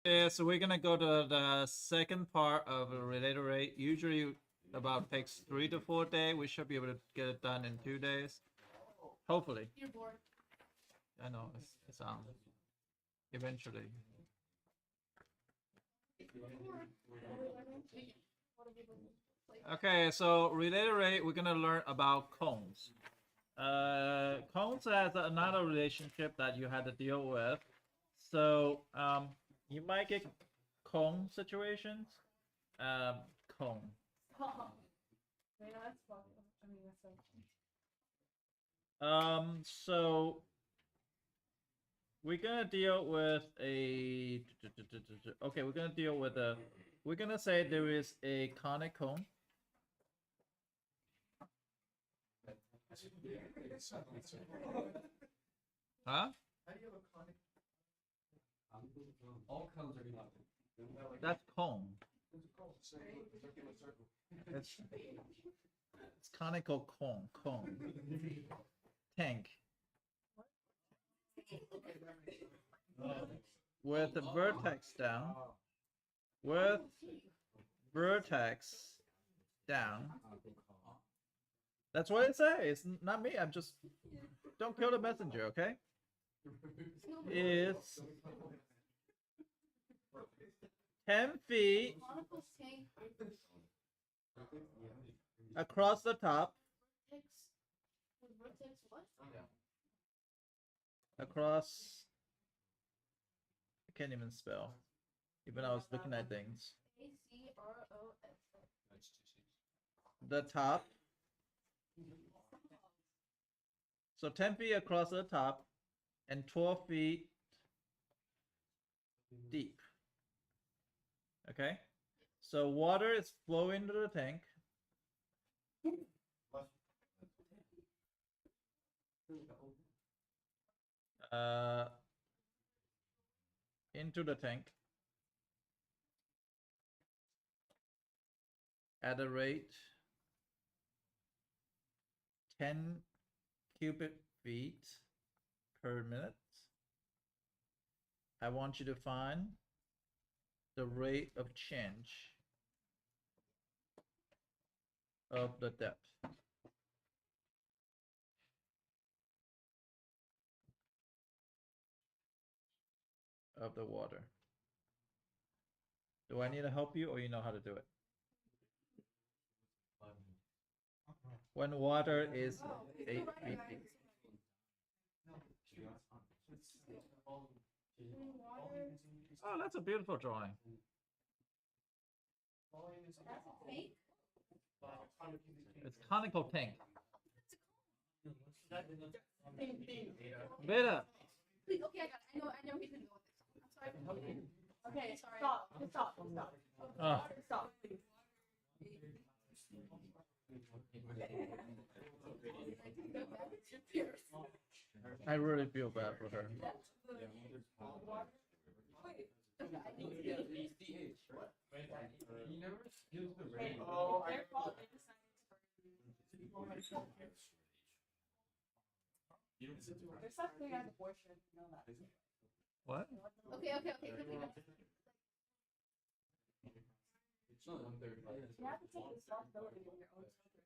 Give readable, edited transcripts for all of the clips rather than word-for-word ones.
Yeah, so we're gonna go to the second part of a related rate. Usually about takes 3 to 4 days. We should be able to get it done in 2 days. Hopefully. You're bored. I know it's eventually. Okay, so related rate, we're gonna learn about cones. Cones has another relationship that you had to deal with. So you might get cone situations. Um, Cone. Wait, no, that's fun. I mean, that's so. So we're gonna deal with a. Okay, we're gonna deal with a. We're gonna say there is a conic cone. Huh? All cones are conic. That's cone. It's conical cone. Tank. With the vertex down. With vertex down. That's what it says. It's not me. I'm just. Don't kill the messenger, okay? Is 10 feet Monocle tank across the top. vertex what? Across. I can't even spell. Even I was looking at things. ACROS. The top. So 10 feet across the top and 12 feet deep. Okay? So water is flowing into the tank. Into the tank at a rate 10 cubic feet per minute. I want you to find the rate of change of the depth. Of the water. Do I need to help you or you know how to do it? When water is 8 feet deep. Oh, that's a beautiful drawing. It's conical tank. Beta. Please, okay, I got it. I know we can go with this. I'm sorry. Okay, sorry. Stop, please. I really feel bad for her. There's something as abortion, you know that. What? Okay. You have to take responsibility of your own children.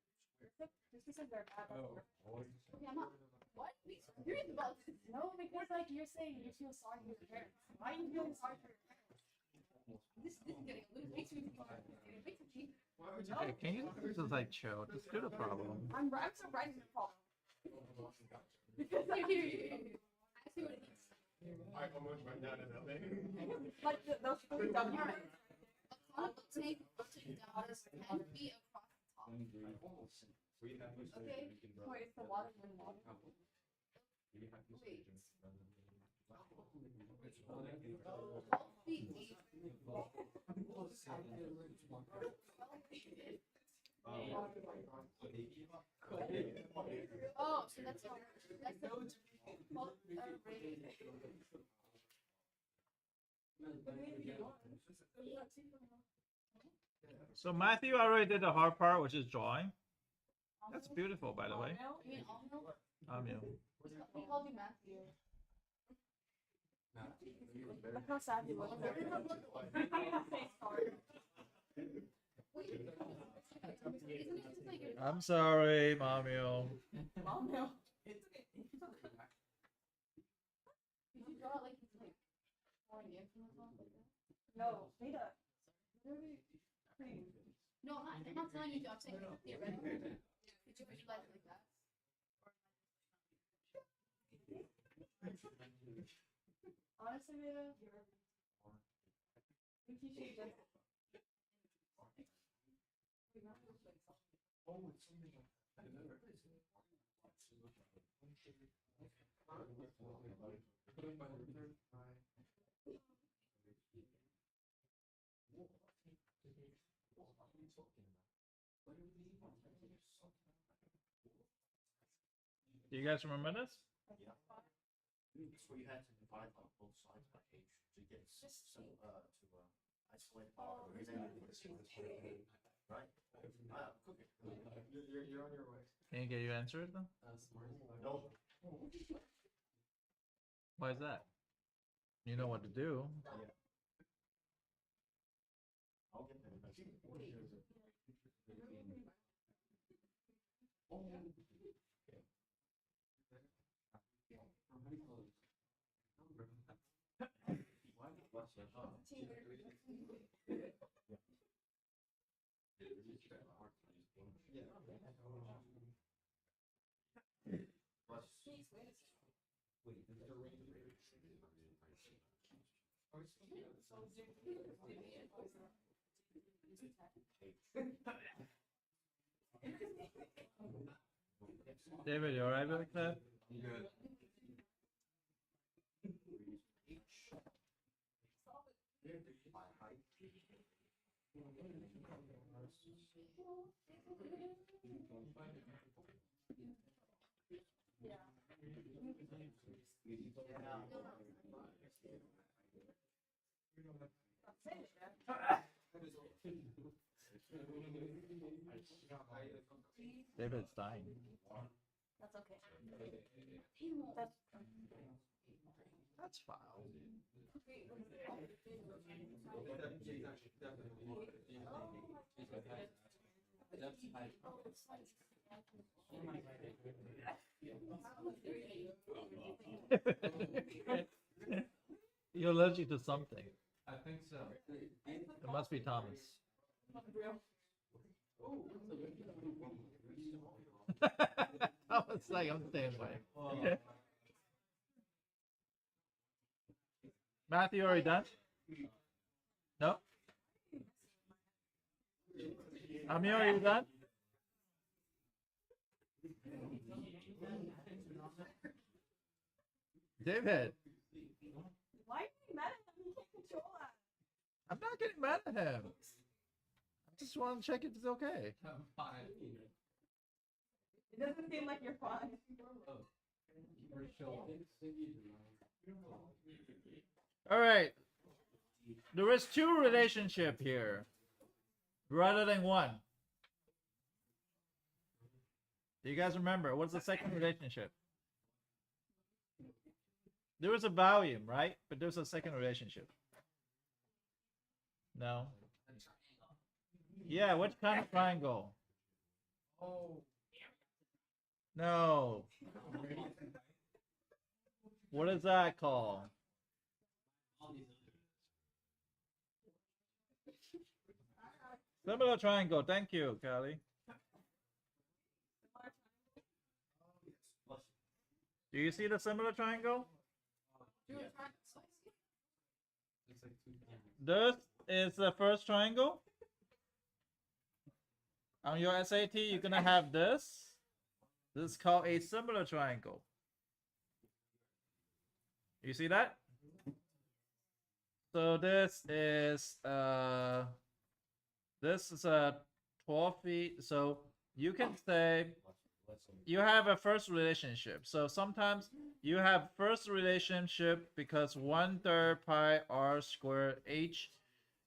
Just because they're bad. Okay, I'm not. What? You're serious about this? No, because like you're saying you feel sorry for your parents. Why are you feeling sorry for your parents? This is getting way too far. Way too deep. Okay, can you just like chill? Just do the problem. I'm so writing the problem. Because here. I see what it means. I almost went down in that thing. Like those three dumb parents. A conical tank rotating down is 10 feet across the top. Okay. Wait, it's the water in water. Wait. 12 feet deep. Oh, so that's the So Matthew already did the hard part, which is drawing. That's beautiful, by the way. You mean Almil? Yeah. We called you Matthew. Look how sad you look. I'm sorry, Mamio. Mom, no. Did you draw it like he's like pouring the influence on like that? No, Veda. No, I'm not telling you to. I'm saying theoretically. Did you visualize it like that? Honestly, Veda, I think you should just. Do you guys remember this? So you had to divide on both sides by age to get isolate right? Cooking. You're on your way. Can you get your answer though? No. Why is that? You know what to do. I'll get there eventually. David, you alright with that? Good. David's dying. That's okay. That's fine. You're allergic to something. I think so. It must be Thomas. Thomas, like, I'm staying away. Matthew, are you done? No? Amir, are you done? David, Why are you mad at him? He can't control that. I'm not getting mad at him. I just want to check if it's okay. I'm fine. It doesn't seem like you're fine. We're chill. All right. There is two relationship here, rather than one. Do you guys remember what's the second relationship? There was a volume, right? But there's a second relationship. No. Yeah, what kind of triangle? Oh. No. What is that called? Similar triangle. Thank you, Kelly. Do you see the similar triangle? It's like two. This is the first triangle. On your SAT, you're gonna have this. This is called a similar triangle. You see that? So this is a 12 feet. So you can say you have a first relationship. So sometimes you have first relationship because 1/3 pi r squared h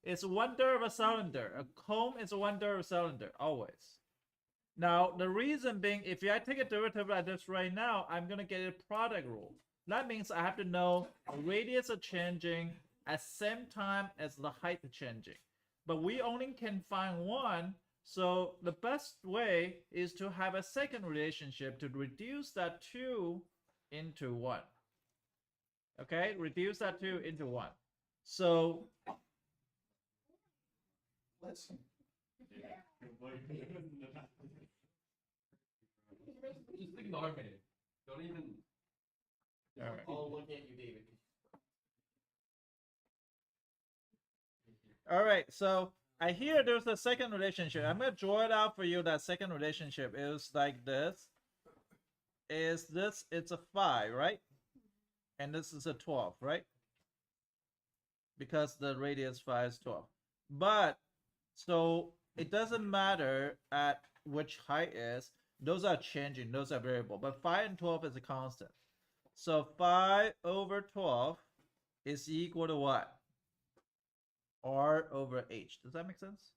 is 1/3 of a cylinder. A cone is 1/3 of a cylinder, always. Now, the reason being, if I take a derivative like this right now, I'm going to get a product rule. That means I have to know the radius are changing at same time as the height changing. But we only can find one, so the best way is to have a second relationship to reduce that 2 into 1. Okay, reduce that 2 into 1. So Let's. Just ignore me. Don't even. Alright. I'll look at you, David. all right, so I hear there's a second relationship. I'm gonna draw it out for you. That second relationship is like this. Is this? It's a 5, right? And this is a 12, right? Because the radius 5 is 12. But so it doesn't matter at which height is. Those are changing. Those are variable. But 5 and 12 is a constant. So 5 over 12 is equal to what? R over H. Does that make sense?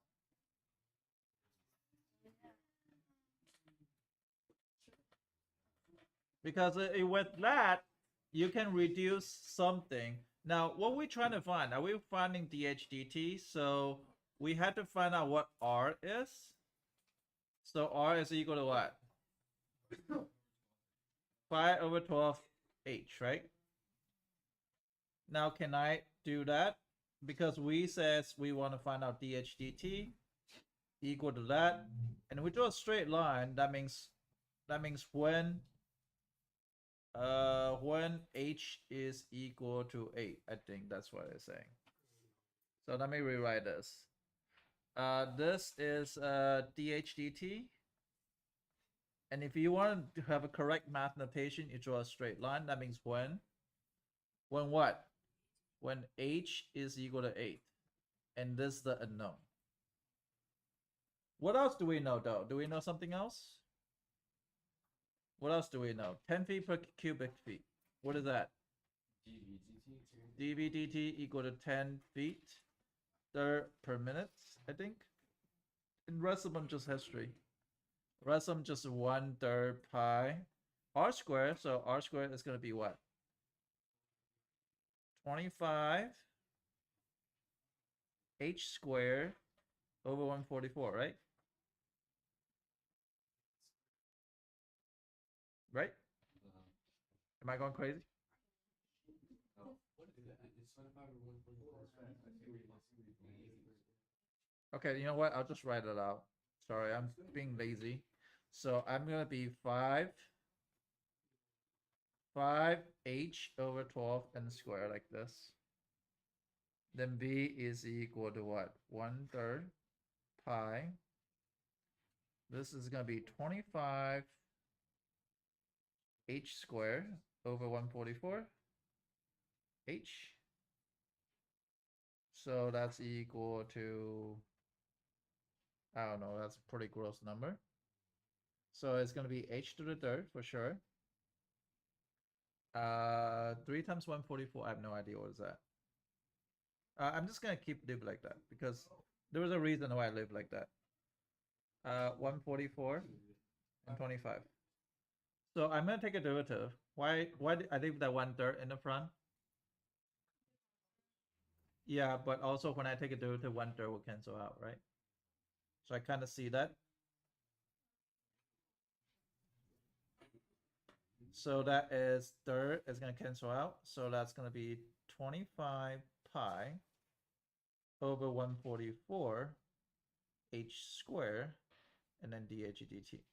Because with that, you can reduce something. Now, what we're trying to find, are we finding dH/dt? So we had to find out what R is. So R is equal to what? 5 over 12 H, right? Now, can I do that? Because we says we want to find out dH/dt equal to that. And we draw a straight line, that means when H is equal to 8, I think that's what it's saying. So let me rewrite this. This is dH/dt. And if you want to have a correct math notation, you draw a straight line. That means when what? When H is equal to 8. And this is the unknown. What else do we know though? Do we know something else? What else do we know? 10 feet per cubic feet. What is that? dV/dt equal to 10 feet per minute, I think. And rest of them just history. Rest of them just 1/3 pi r squared. So r squared is going to be what? 25 h squared over 144, right? Right? Am I going crazy? Okay, you know what? I'll just write it out. Sorry, I'm being lazy. So I'm gonna be 5 h over 12 and square like this. Then b is equal to what? 1/3 pi. This is gonna be 25 h squared over 144 h. So that's equal to, I don't know, that's a pretty gross number. So it's going to be h to the third for sure. 3 times 144, I have no idea what is that. I'm just going to keep live like that because there was a reason why I live like that. 144 and 25. So I'm going to take a derivative. Why did I leave that 1/3 in the front? Yeah, but also when I take a derivative, 1/3 will cancel out, right? So I kind of see that. So that is third is going to cancel out. So that's going to be 25 pi over 144 h squared and then dH/dt.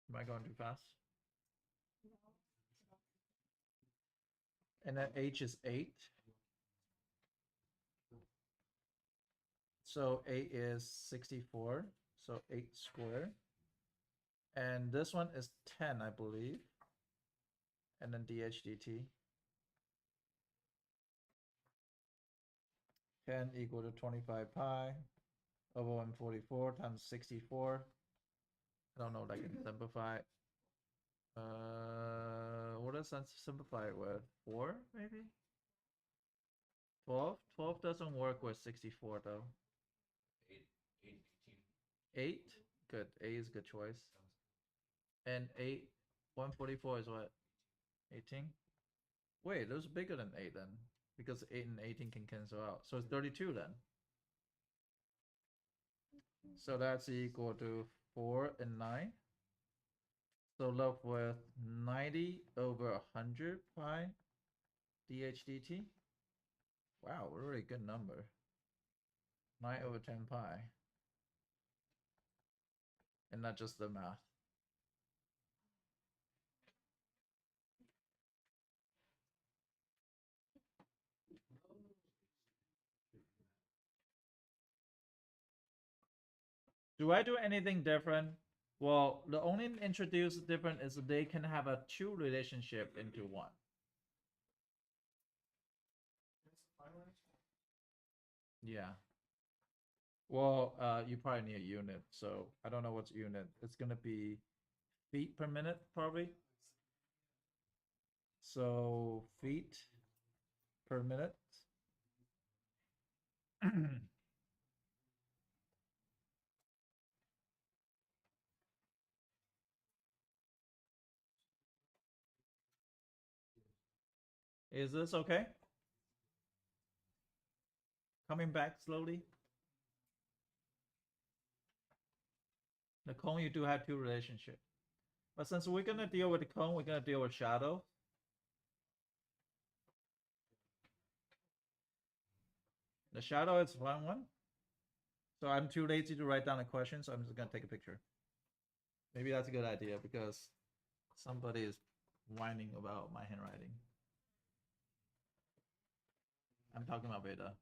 Am I going too fast? And then h is 8. So 8 is 64. So 8 squared. And this one is 10, I believe. And then dH/dt. 10 equal to 25 pi over 144 times 64. I don't know if I can simplify. What does that simplify it with? 4, maybe? 12? 12 doesn't work with 64 though. 8? Good. A is a good choice. And 144 is what? 18? Wait, those are bigger than 8 then. Because 8 and 18 can cancel out. So it's 32 then. So that's equal to 4 and 9. So left with 90 over 100 pi dHdt. Wow, a really good number. 9 over 10 pi. And not just the math. Do I do anything different? Well, the only introduced different is they can have a two relationship into one. Yeah. Well, you probably need a unit, so I don't know what's unit. It's gonna be feet per minute, probably. So feet per minute. Is this okay? Coming back slowly. The cone, you do have two relationships. But since we're gonna deal with the cone, we're gonna deal with shadow. The shadow is 1, 1. So I'm too lazy to write down a question, so I'm just gonna take a picture. Maybe that's a good idea because somebody is whining about my handwriting. I'm talking about Beta.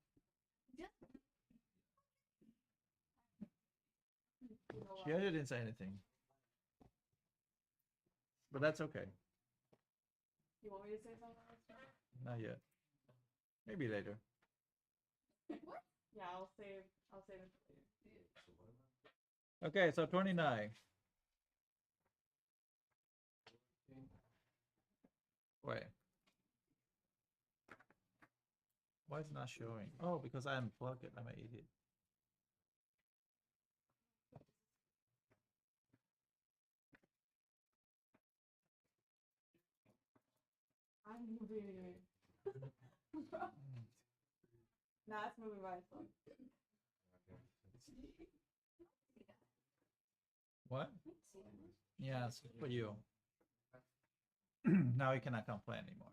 She actually didn't say anything. But that's okay. You want me to say something? Not yet. Maybe later. What? Yeah, I'll save it for later. Okay, so 29. Wait. Why is it not showing? Oh, because I unplugged it. I'm an idiot. I'm moving. Nah, it's moving by itself. What? Yeah, it's for you. Now you cannot complain anymore.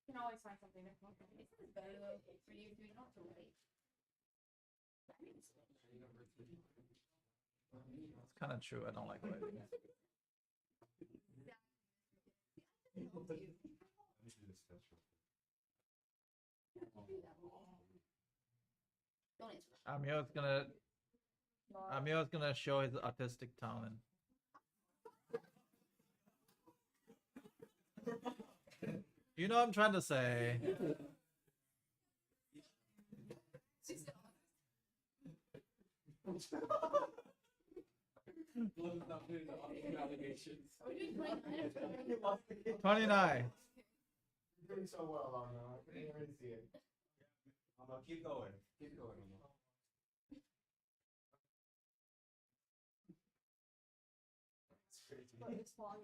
You can always find something different. It's better though for you to not to wait. It's kind of true. I don't like waiting. Don't answer. Amio's gonna show his artistic talent. You know what I'm trying to say. Allegations. Are we doing 29 or 29. You're doing so well, Lana. I can already see it. Keep going. Keep going. But it's long.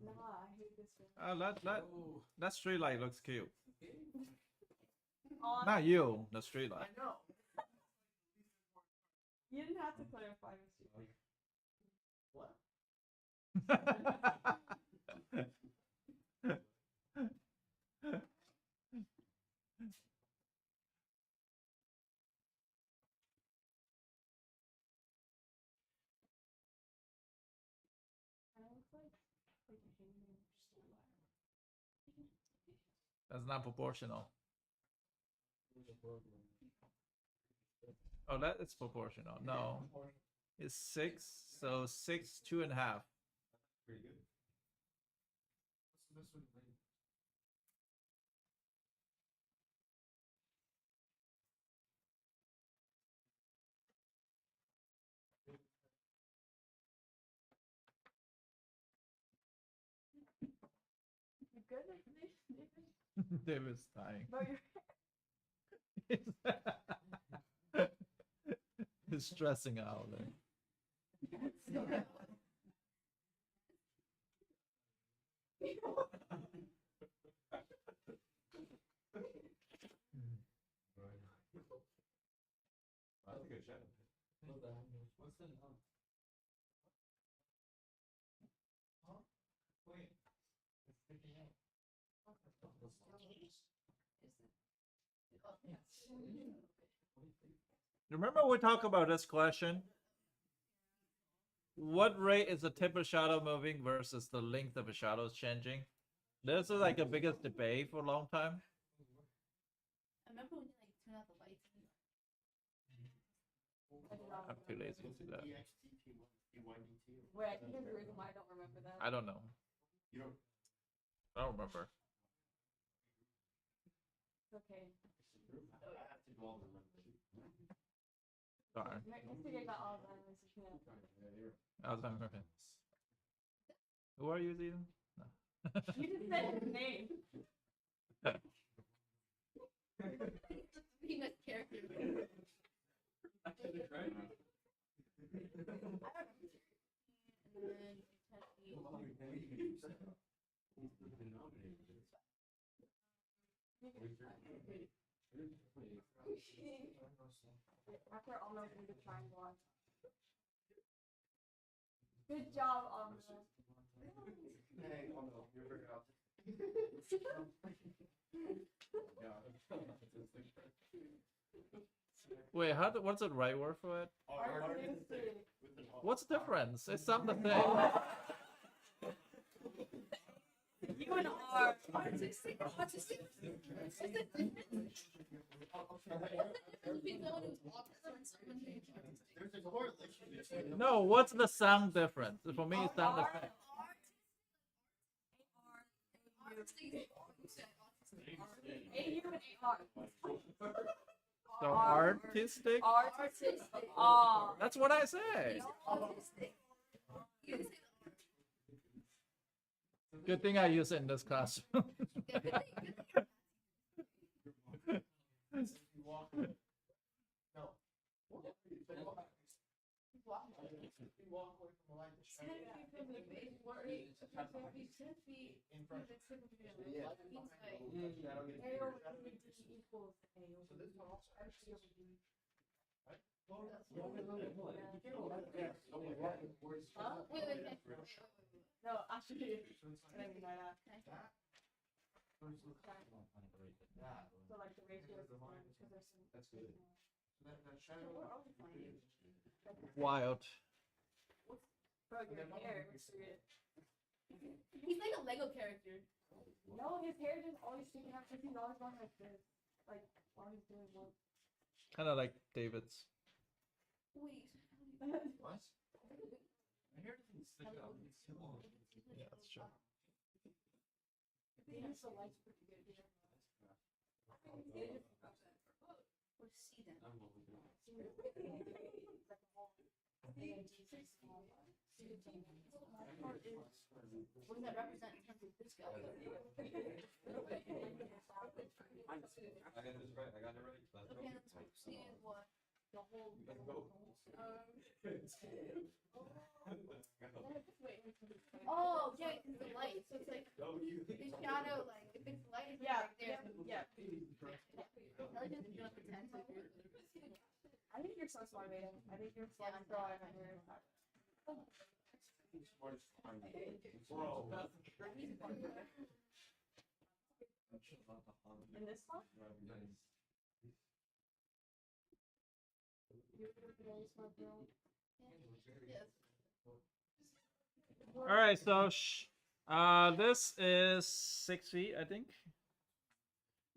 Nah, I hate this one. That street light looks cute. Honestly, Not you, the street light. know. you didn't have to clarify, Mr. What? Kinda looks like you hate me, just a lot. That's not proportional. Oh, that is proportional. No, it's 6. So 6, 2.5. Pretty good. What's the best way to rate? You good, Nathan? David's dying. No, you're. He's stressing out there. That's a good shadow. What's the number? Huh? Wait. It's sticking out. Remember we talked about this question? What rate is the tip of shadow moving versus the length of a shadow changing? This is like a biggest debate for a long time. I remember when you like turn out the lights. I'm too lazy to do that. Wait, I think there's a reason why I don't remember that. I don't know. You don't. I don't remember. Okay. I have to do all the numbers. Darn. Next week I got all of them. So you know. I was okay. Who are you, Zayden? No. You just said his name. Famous character. I did it right. I don't remember. And then After almost in the triangle. Good job, almost. Hey, oh no, you're very out. Wait, what's the right word for it? Artistic. What's the difference? It's not the thing. You and R. artistic. There's a correlation between No, what's the sound difference? For me, it's sound difference. A-U and A-R. So artistic? Artistic. Oh. That's what I say. Good thing I use it in this classroom. walk away from the light. 10 feet from the base, 10 feet In from front. the tip of the Yeah. means like That'll get A over D equals A over So this one also has MC over D. Huh? Wait. No, actually, I didn't even know that. So like the ratio is the same because there's some. That's good. That shadow. Wild. Bro, your hair looks weird. He's like a Lego character. No, his hair just always sticking out because he's always going like this. Like while he's doing work. Kind of like David's. Wait. What? My hair doesn't stick out. It's too long. Yeah, that's true. He has the lights pretty good here. Or see them. What does that represent in terms of this guy? I got this right. I got it right. Let's go. Okay, let's see what the whole. Let's go. Oh, yeah, it's the light. So it's like No, you. the shadow, like if it's light, it's Yeah, right there. yeah. I just feel like pretend to be. I think you're so smart, Aiden. I think you're smart as girl I've ever had. Bro. In this one? You're very smart girl. Yes. All right, so this is 6 feet, I think.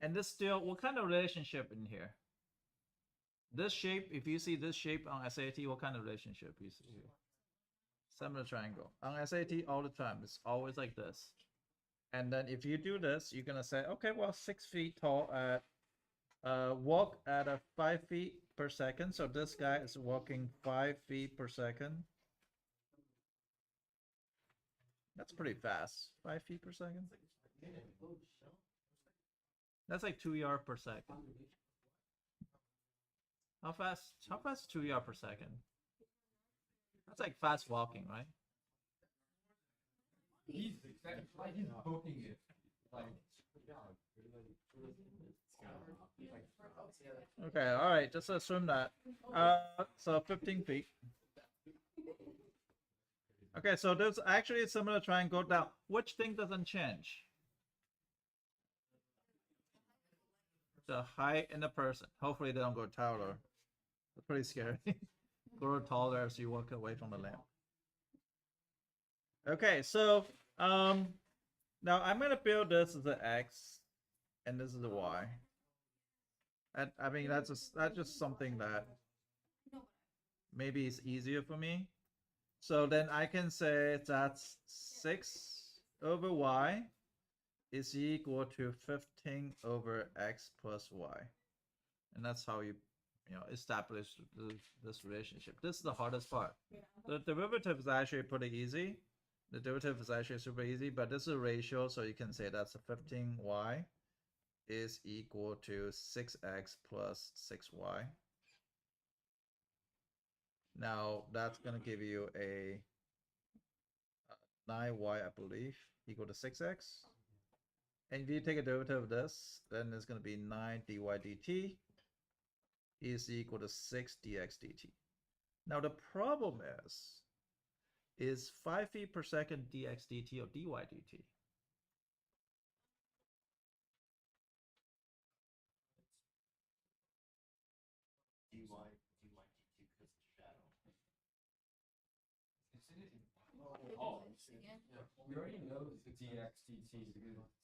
And this still, what kind of relationship in here? This shape, if you see this shape on SAT, what kind of relationship you see here? Similar triangle. On SAT, all the time, it's always like this. And then if you do this, you're gonna say, okay, well, 6 feet tall at walk at a 5 feet per second. So this guy is walking 5 feet per second. That's pretty fast. 5 feet per second. That's like 2 yards per second. How fast? How fast is 2 yards per second? That's like fast walking, right? He's poking it. Like, Okay, all right. Just assume that. So 15 feet. Okay, so there's actually similar triangle down. Which thing doesn't change? The height and the person. Hopefully they don't go taller. It's pretty scary. Grow taller as you walk away from the lamp. Okay, so now I'm gonna build this as an X, and this is a Y. And I mean that's just something that maybe is easier for me. So then I can say that's 6 over Y is equal to 15 over X plus Y. And that's how you establish this relationship. This is the hardest part. The derivative is actually pretty easy. The derivative is actually super easy, but this is a ratio, so you can say that's a 15y is equal to 6x plus 6y. Now that's gonna give you a 9y, I believe, equal to 6x. And if you take a derivative of this, then it's gonna be 9 dy dt is equal to 6 dx dt. Now the problem is 5 feet per second dx dt or dy dt? dy because it's shadow. we already know the DXDT.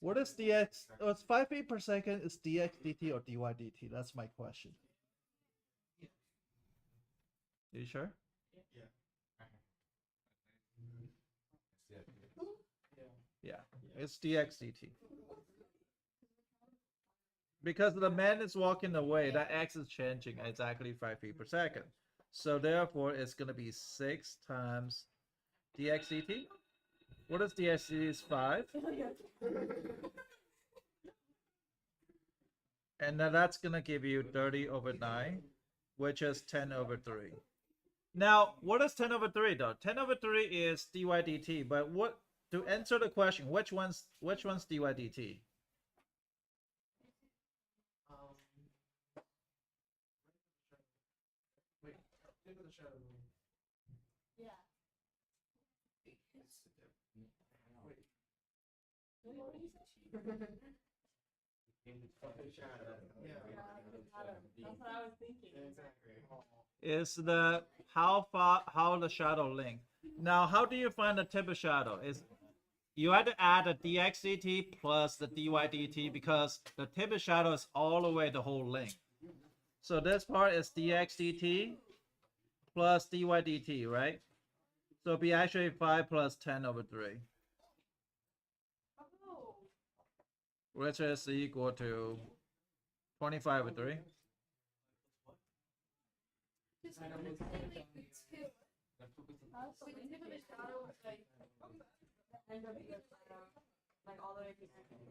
What is dx? Oh, it's 5 feet per second. Is dx dt or dy dt? That's my question. You sure? Yeah, it's dx dt. Because the man is walking away, that x is changing exactly 5 feet per second. So therefore, it's going to be 6 times dx dt. What is dx dt? Is 5. And then that's going to give you 30 over 9, which is 10 over 3. Now, what is 10 over 3 though? 10 over 3 is dy dt, but what, to answer the question, which one's dy dt? Wait, think of the shadow. Yeah. That's what I was thinking. Exactly. Is the how the shadow length. Now, how do you find the tip of shadow? Is you have to add a dx dt plus the dy dt because the tip of shadow is all the way the whole length. So this part is dx dt plus dy dt, right? So it'll be actually 5 plus 10 over 3. Oh. Which is equal to 25 over 3. Just like the tip. So the tip of the shadow was like The end of the shadow, like all the way to the end.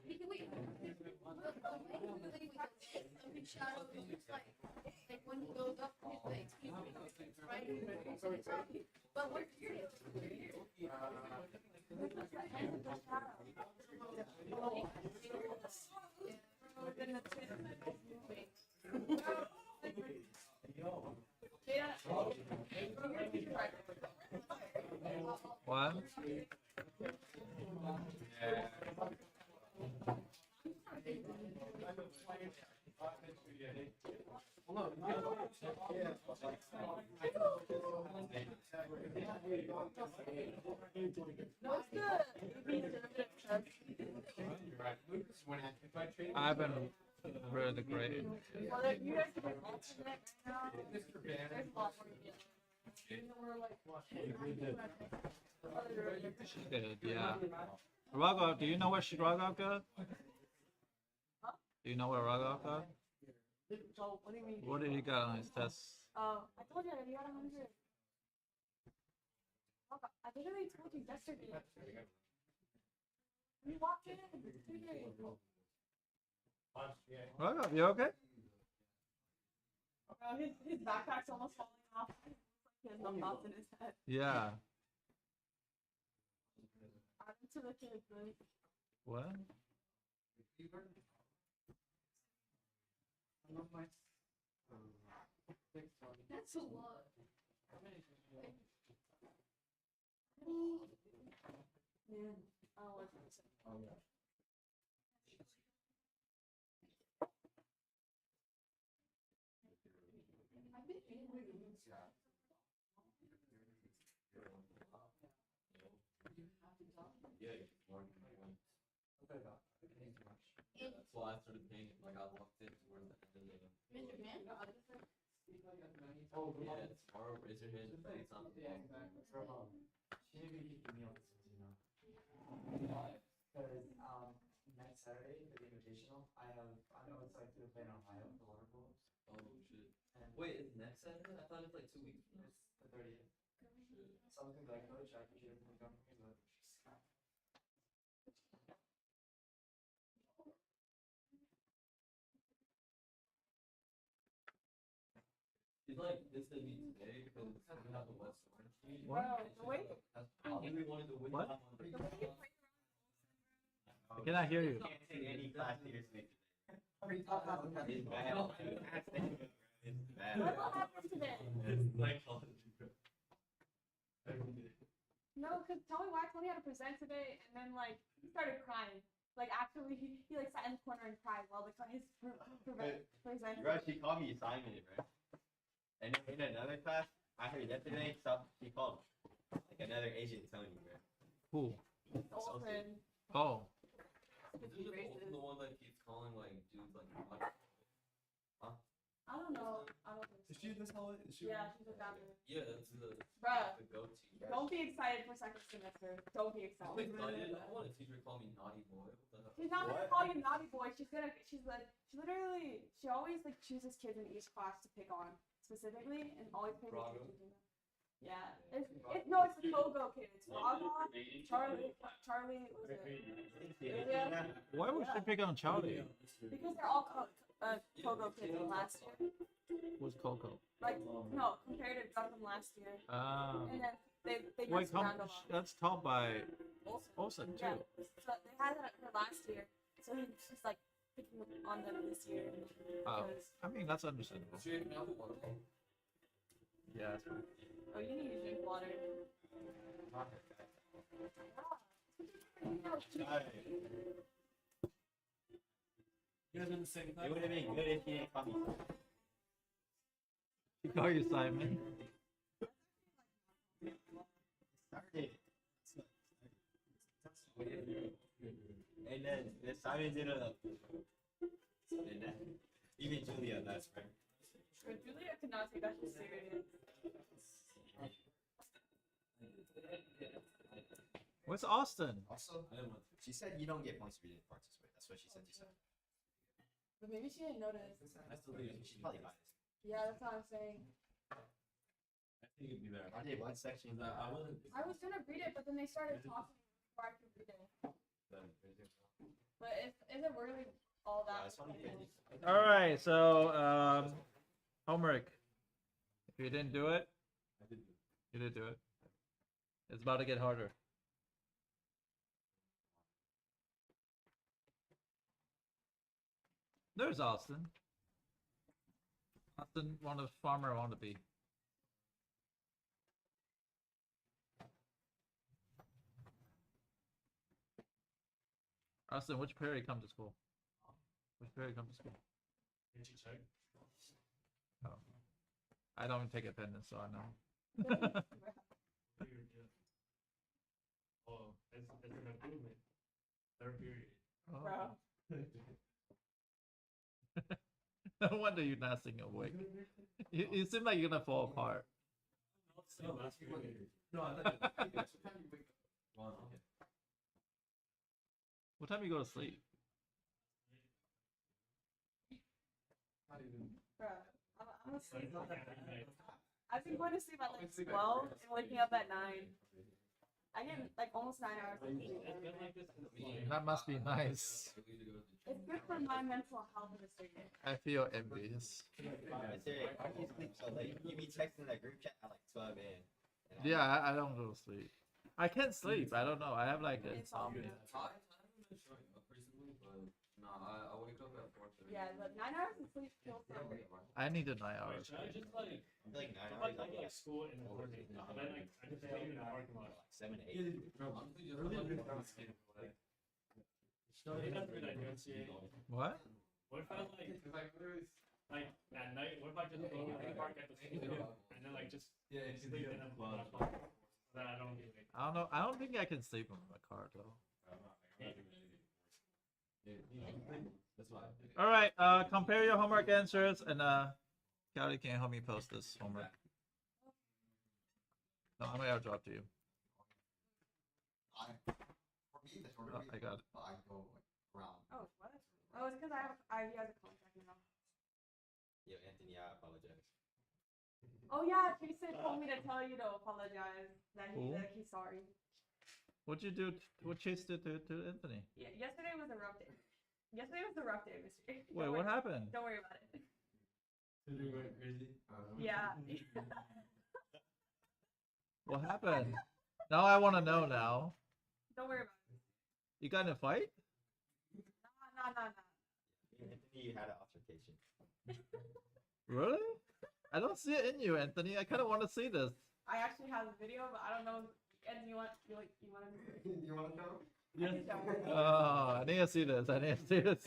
wait, the way of his shadow looks like when he goes up his legs, right? But we're curious. Within the two. What? What's the derivative of I've been really great. well, you guys can alternate now. There's a lot more to get. We're like, other derivatives. She did, yeah. Rogov, do you know where Rogov got? Do you know where Rogov got? So, what do you mean? What did he got on his test? I told you already, you got 100. I literally told you yesterday. You walked in. Welcome. You okay? Bro, his backpack's almost falling off. He has no thoughts in his head. Yeah. Add him to the kids, man. What? That's a lot. Man, I don't want to say. I've been eating. That's why I started paying it. Like I walked in towards the end of the. Raise your hand, God. Yeah, tomorrow raise your hand. It's on the wall. Because next Saturday for the invitational, I know it's like to play in Ohio, the water polo. Oh shit. And Wait, it's next Saturday? I thought it's like 2 weeks from now. it's the 30th. So I was gonna be like, coach, I appreciate everything done for me, but He's like, this to me today because we have the West Orange team. What? Bro, the way That's probably one of the win. What? the way you play I cannot hear you. Can't take any class seriously. It's bad. It's bad. what happened today? It's like college. No, because tell me why Tony had to present today, and then like he started crying. Like actually, he like sat in the corner and cried while like his present. Bro, she called me Simon, right? And in another class, I heard yesterday, she called like another Asian Tony, bro. Who? Olsen. Oh. Is this the one that keeps calling like dudes like what? I don't know. I don't think so. Is she this holiday? Is she? Yeah, she's a doctor. Yeah, that's the Bruh, go-to. don't be excited for second semester. Don't be I'm excited. excited. I want a teacher to call me naughty boy. What the hell? She's not gonna What? call you naughty boy. She's literally, she always like chooses kids in each class to pick on specifically, and always pays Brago? attention to them. Yeah, it's no, it's the Togo kids. Braga, Charlie, was it? Why would she pick on Charlie? Because they're all Togo kids from last year. Who's Coco? Like no, comparative done from last year, and then they Wait, messed around a lot. that's taught by Olsen. Olsen Yeah, too. so they had her last year, so she's like picking on them this year. Oh, because- I mean that's understandable. She can have one. Yeah, that's fine. Oh, you need to drink water. You guys in the same class? It would have been good if she didn't call me. She call you Simon. Started. And then Simon did a. And then even Julia, that's right. But Julia could not take that shit serious. Where's Austin? Also, I didn't want to. she said you don't get points if you didn't participate. That's what she said to say. But maybe she didn't notice. I still think it She's probably biased. Yeah, that's what I'm saying. I think it'd be better. I did one section. I wasn't. I was gonna read it, but then they started talking before I could read it. But is it really all that? It's only good. All right, so homework. If you didn't do it, I did. you did do it. It's about to get harder. There's Austin. Austin, one of farmer wannabe. Austin, which period come to school? Which period come to school? Did you check? Oh. I don't even take attendance, so I know. Oh, it's an improvement. Third period. Bro. No wonder you're not staying awake. You seem like you're gonna fall apart. No, last period. No, I thought you Well, okay. What time you go to sleep? Not even. Bro, I'm gonna sleep. It's not that bad. I've been going to sleep at like 12 and waking up at 9. I get like almost 9 hours of It's sleep been every like day. this since like. That must be nice. It's good for my mental health in the state. I feel envious. I say, how do you sleep so late? You be texting that group chat at like 12 a.m. Yeah, I don't go to sleep. I can't sleep. I don't know. I have like insomnia. I wake up at 4:30. Yeah, but 9 hours of sleep feels so great. I need a 9 Wait, hours. should I just like, I feel like 9 I'm hours, like, like, like school in the morning, and then like, I just leave in the parking lot. like 7 to 8. Honestly, just like, So it doesn't really differentiate. What? What if I like at night, what if I just go to the park at the school, and then like just sleep in the park, then I don't get like. I don't know. I don't think I can sleep in my car though. That's why. All right. Compare your homework answers, and Callie can help me post this homework. No, I'm gonna airdrop to you. For me, the shorter Oh, I got it. I go like around. Oh, what? Oh, it's because I have you as a contact now. Yo, Anthony, I apologize. Oh yeah, Jason told me to tell you to apologize. Who? That he's sorry. What'd you do? What Chase did to Anthony? Yeah, yesterday was a rough day. Yesterday was a rough day, Mister. Wait, what happened? Don't worry about it. Did you went crazy? Yeah. What happened? Now I want to know. Now Don't worry about it. you got in a fight? Nah. Me and Anthony had an altercation. Really? I don't see it in you, Anthony. I kind of want to see this. I actually have a video, but I don't know. And you want to see it? You want to know? I can show you. Oh, I need to see this. I need to see this.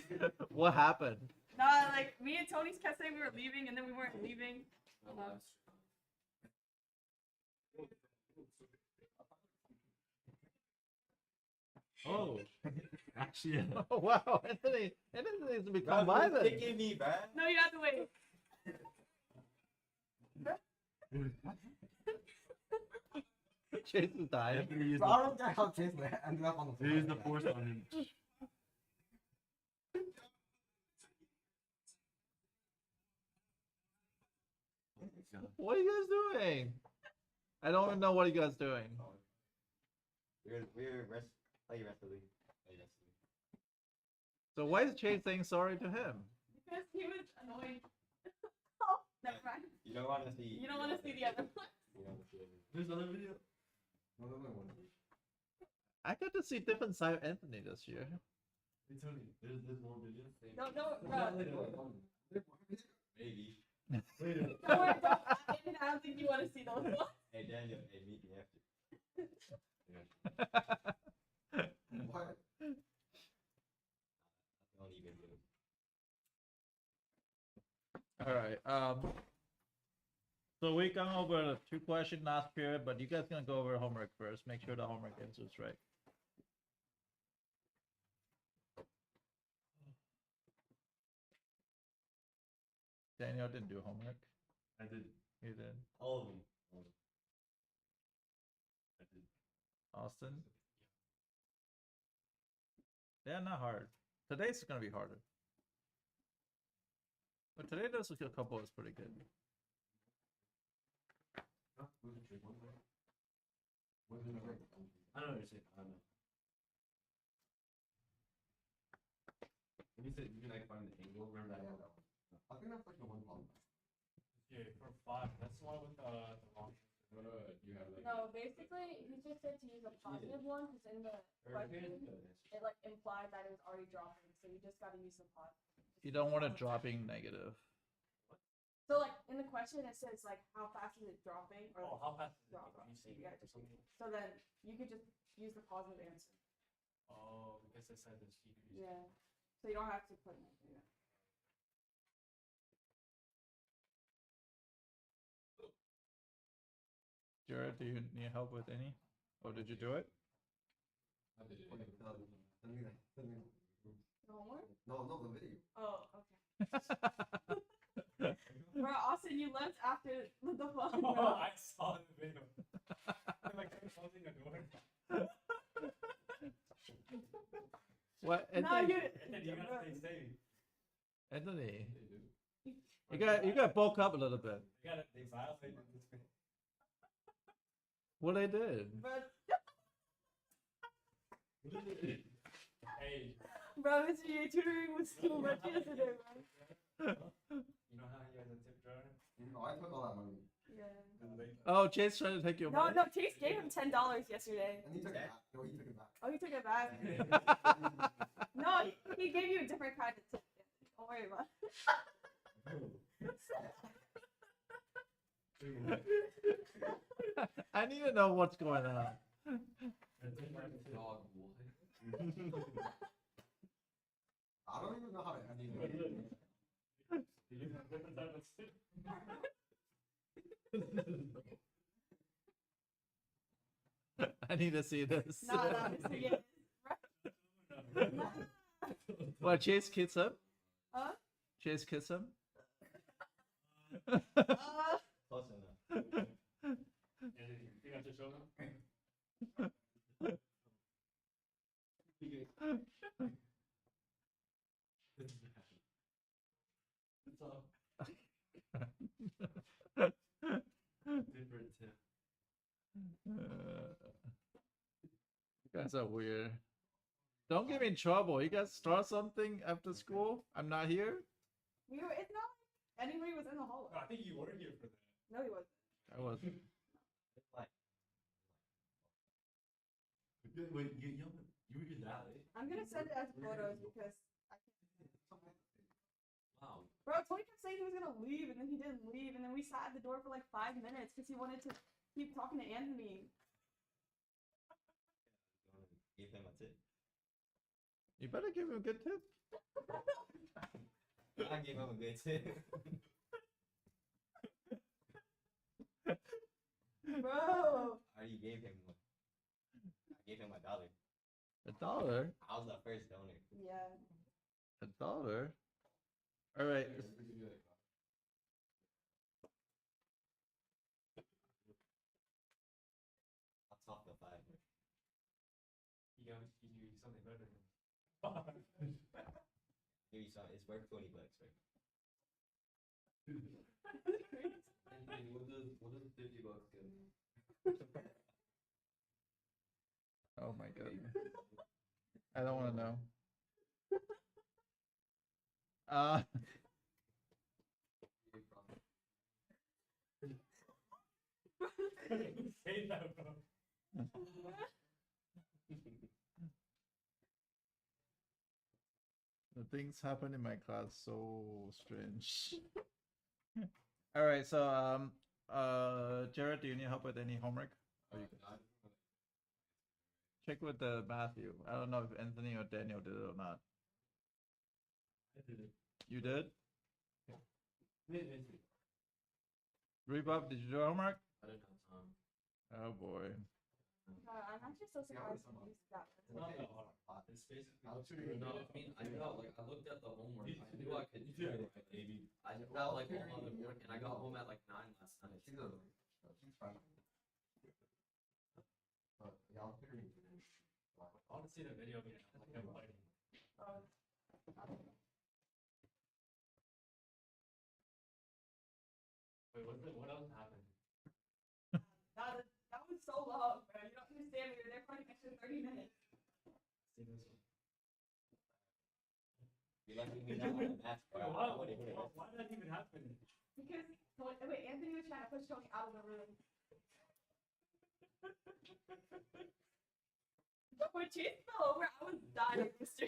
What happened? Nah, like me and Tony kept saying we were leaving, and then we weren't leaving. Oh, Actually, oh wow, Anthony needs to become Bro, violent. kicking me, man. No, you have to wait. Chase is dying. Anthony used So I don't get how Chase ended up on the floor. the, the force on him. What are you guys doing? I don't even know what you guys doing. We're play wrestling. Play wrestling. So why is Chase saying sorry to him? Because he was annoying. Oh, never mind. You don't want to see. You don't want to see the other one. You don't want to see it. There's another video. No, no, no, no. I got to see different side of Anthony this year. Hey Tony, there's more videos. Don't, Maybe. don't worry, I don't think you want to see those ones. Hey Daniel, hey meet me after. What? Don't even do it. All right. So we gone over the 2-question last period, but you guys gonna go over homework first. Make sure the homework answer is right. Daniel didn't do homework. I did. You did. All of them. I did. Austin. They're not hard. Today's gonna be harder. But today there's a couple is pretty good. Huh? Where's the trick one? Where's the trick? I know what you're saying. I know. When you said you can like find the angle, remember that? I think that's like the one problem. Yeah, for 5. That's the one with the long. You have like. No, basically, he just said to use a positive one because in the question, it like implied that it was already dropping. So you just got to use the positive. You don't want it dropping negative. So like in the question, it says like how fast is it dropping or Oh, how fast is it? drop. You see Yeah, it or just- something? So then you could just use the positive answer. Oh, because it said this. You could use Yeah. So you don't have to put negative. Yeah. Jared, do you need help with any? Or did you do it? I did it. The homework? No, no, the video. Oh, okay. Bro, Austin, you left after the phone. Oh, I saw the video. I'm like closing the door. What? No, Anthony? And then you gotta stay safe. Anthony, They do. you got bulk up a little bit. They violated this thing. What they did? But Hey, Bro, Mr. J tutoring was too much yesterday, bro. you know how he has a tip jar? No, I took all that money. Yeah. Oh, Chase trying to take your No, money. no, Chase gave him $10 yesterday. And he took it back. No, he took it back. Oh, he took it back. No, he gave you a different kind of tip. Don't worry about it. I need to know what's going on. I don't even know how to end it. I need to see this. No, no, Mr. J. What, Chase kiss him? Huh? Chase kiss him? Uh, Close enough. You got to show them? Different tip. You guys are weird. Don't get me in trouble. You guys start something after school? I'm not here? it's not like anybody was in the hallway. I think you were here for that. No, he wasn't. I was. Wait, you were here that late? I'm gonna send it as photos because I can't. Wow. Bro, Tony kept saying he was gonna leave and then he didn't leave and then we sat at the door for like 5 minutes because he wanted to keep talking to Anthony. Give him a tip. You better give him a good tip. I gave him a good tip. Bro! I already gave him one. I gave him $1. $1? I was the first donor. Yeah. $1? Alright. I'll talk the 5. You got you something better than Give you some. It's worth $20, right? And what does $50 get? Oh my god. I don't want to know. say that, bro. The things happen in my class so strange. All right, so Jared, do you need help with any homework? Or you can check with Matthew. I don't know if Anthony or Daniel did it or not. I did it. You did? Maybe. Rebuff, did you do homework? I didn't have time. Oh boy. I'm actually so surprised you got It's not that hard. It's basically. I'll tutor you. No, I mean, I got like I looked at the homework. I knew I could do Yeah. it. Maybe. I did that like all on the work, and I got home at like 9 last night. She's a, she's fine. But yeah, I'll tutor you. I want to see the video again. Like them fighting. Wait, what else happened? That was so long, bro. You don't understand. We were there for an extra 30 minutes. See this one. You're lucky we not on the match, bro. I would've hit it. Why did that even happen? Because wait, Anthony was trying to push Tony out of the room. When Chase fell over, I was dying, Mr.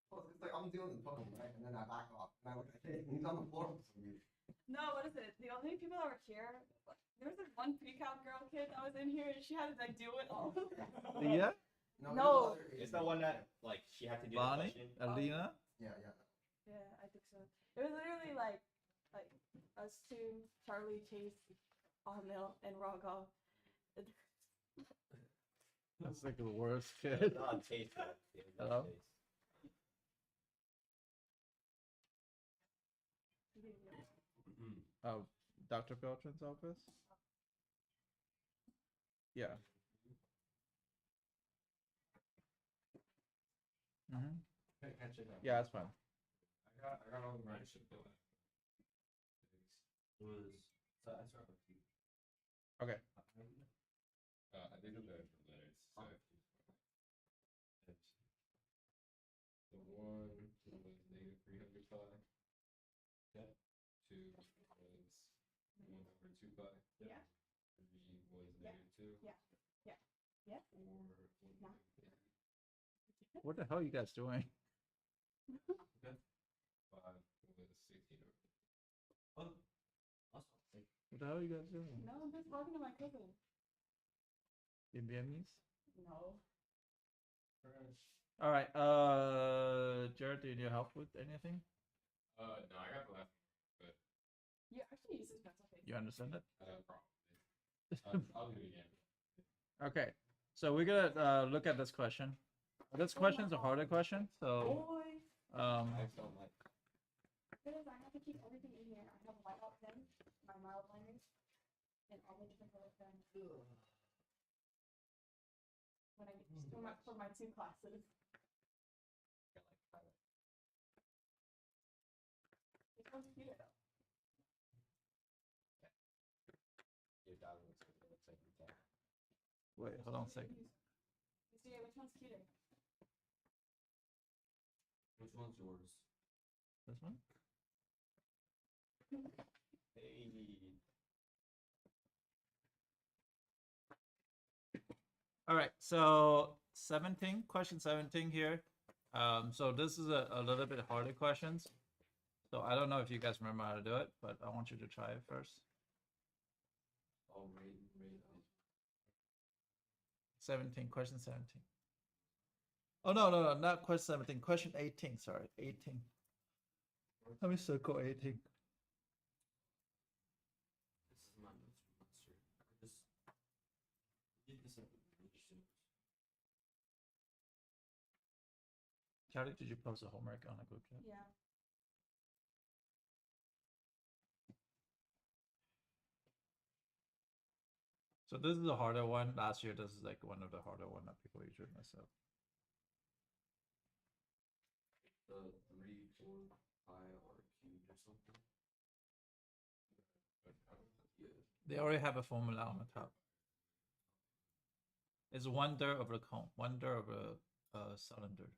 Well, it's like I'm dealing with Pokemon, right? And then I back off. And I look at him, and he's on the floor for some reason. No, what is it? The only people that were here, there was this one pre-cal girl kid that was in here, and she had to like deal with all of that. Leah? No. It's the one that like she had to do Bonnie? the question. Alina? Yeah, yeah. Yeah, I think so. It was literally like us two, Charlie, Chase, Amil, and Rogov. That's like the worst kid. It's not Chase, bro. It was not Hello? Chase. Oh, Dr. Beltran's office? Yeah. Mm-hmm. Can't check out. Yeah, that's fine. I got all the right shit though. It was. So I started with you. Okay. I think of that from letters. So the 1 was -300 pi. Yeah. 2 was 1/2 pi. Yeah. 3 was Yeah. -2. Yeah. Yeah. Yeah. 4 was No. -50. What the hell are you guys doing? 5 was 16 over 50. Oh, awesome. Like, What the hell are you guys doing? No, I'm just talking to my cousin. In Vietnamese? No. All right. Jared, do you need help with anything? No, I got the last one, but You actually use this pencil case. You understand it? probably. I'll do it again. Okay. So we're gonna look at this question. This question's a harder question. So Boy. I don't like. Because I have to keep everything in here. I have whiteout pens, my mild liners, and all the different color pens. When I for my 2 classes. Which one's cuter though? Your dog looks like you can. wait, hold on a second. You see, which one's cuter? which one's yours? This one? Hey. All right. So 17, question 17 here. So this is a little bit harder questions. So I don't know if you guys remember how to do it, but I want you to try it first. Oh, rate. 17, question 17. Oh, no, not question 17, question 18, sorry, 18. Let me circle 18. This is my notes from last year. Just get this up. Charlie, did you post the homework on the group chat? Yeah. So this is a harder one. Last year, this is like one of the harder one that people usually mess up. The 3, 4, pi are cubed or something. Yeah. They already have a formula on the top. It's 1/3 of the cone, 1/3 of a cylinder.